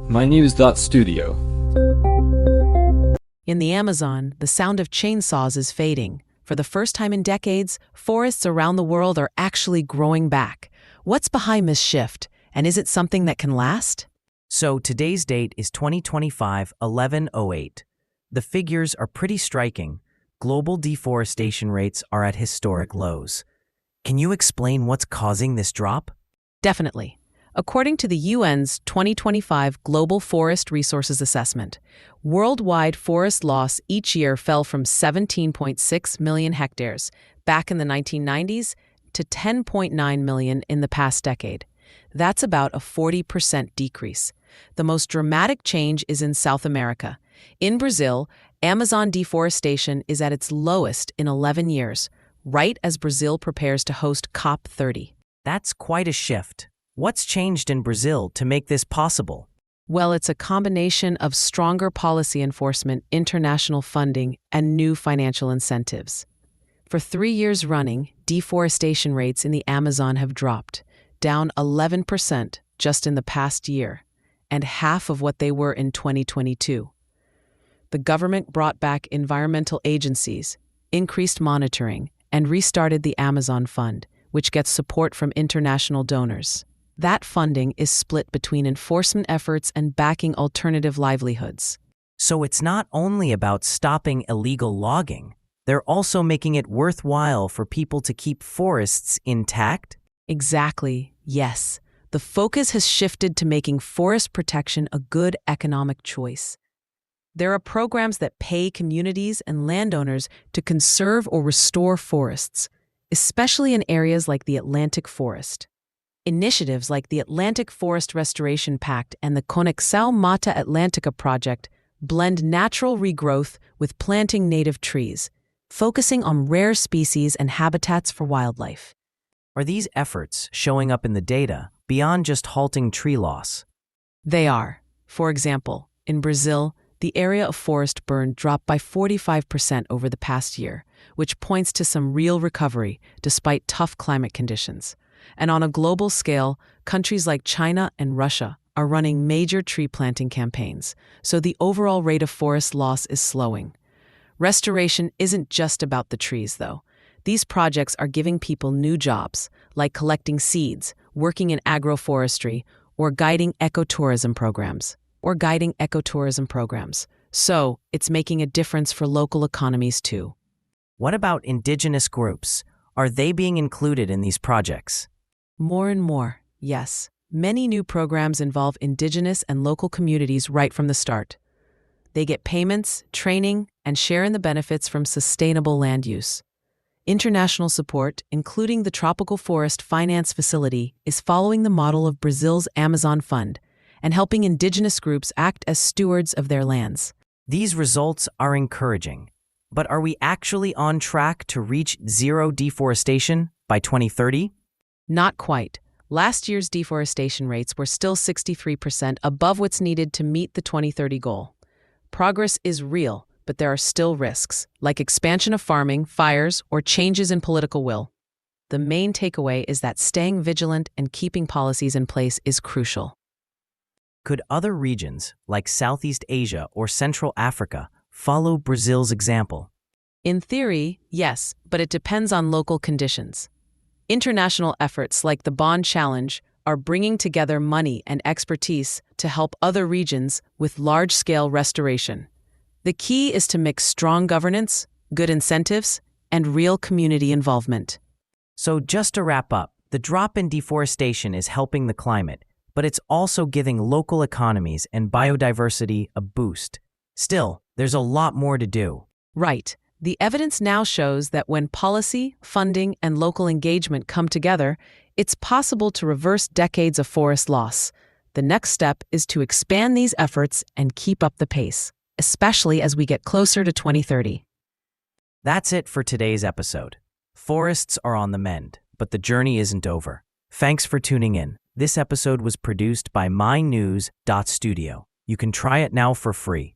mynews.studio. In the Amazon, the sound of chainsaws is fading. For the first time in decades, forests around the world are actually growing back. What's behind this shift, and is it something that can last? So today's date is 2025-11/08. The figures are pretty striking. Global deforestation rates are at historic lows. Can you explain what's causing this drop? Definitely. According to the UN's 2025 Global Forest Resources Assessment, worldwide forest loss each year fell from 17.6 million hectares back in the 1990s to 10.9 million in the past decade. That's about a 40% decrease. The most dramatic change is in South America. In Brazil, Amazon deforestation is at its lowest in 11 years, right as Brazil prepares to host COP30. That's quite a shift. What's changed in Brazil to make this possible? Well, it's a combination of stronger policy enforcement, international funding, and new financial incentives. For 3 years running, deforestation rates in the Amazon have dropped, down 11% just in the past year, and half of what they were in 2022. The government brought back environmental agencies, increased monitoring, and restarted the Amazon Fund, which gets support from international donors. That funding is split between enforcement efforts and backing alternative livelihoods. So it's not only about stopping illegal logging, they're also making it worthwhile for people to keep forests intact? Exactly, yes. The focus has shifted to making forest protection a good economic choice. There are programs that pay communities and landowners to conserve or restore forests, especially in areas like the Atlantic Forest. Initiatives like the Atlantic Forest Restoration Pact and the Conexão Mata Atlântica project blend natural regrowth with planting native trees, focusing on rare species and habitats for wildlife. Are these efforts showing up in the data beyond just halting tree loss? They are. For example, in Brazil, the area of forest burn dropped by 45% over the past year, which points to some real recovery despite tough climate conditions. And on a global scale, countries like China and Russia are running major tree planting campaigns, so the overall rate of forest loss is slowing. Restoration isn't just about the trees, though. These projects are giving people new jobs, like collecting seeds, working in agroforestry, or guiding ecotourism programs. So, it's making a difference for local economies too. What about indigenous groups? Are they being included in these projects? More and more, yes. Many new programs involve indigenous and local communities right from the start. They get payments, training, and share in the benefits from sustainable land use. International support, including the Tropical Forest Finance Facility, is following the model of Brazil's Amazon Fund and helping indigenous groups act as stewards of their lands. These results are encouraging. But are we actually on track to reach zero deforestation by 2030? Not quite. Last year's deforestation rates were still 63% above what's needed to meet the 2030 goal. Progress is real, but there are still risks, like expansion of farming, fires, or changes in political will. The main takeaway is that staying vigilant and keeping policies in place is crucial. Could other regions, like Southeast Asia or Central Africa, follow Brazil's example? In theory, yes, but it depends on local conditions. International efforts like the Bond Challenge are bringing together money and expertise to help other regions with large-scale restoration. The key is to mix strong governance, good incentives, and real community involvement. So just to wrap up, the drop in deforestation is helping the climate, but it's also giving local economies and biodiversity a boost. Still, there's a lot more to do. Right. The evidence now shows that when policy, funding, and local engagement come together, it's possible to reverse decades of forest loss. The next step is to expand these efforts and keep up the pace, especially as we get closer to 2030. That's it for today's episode. Forests are on the mend, but the journey isn't over. Thanks for tuning in. This episode was produced by mynews.studio. You can try it now for free.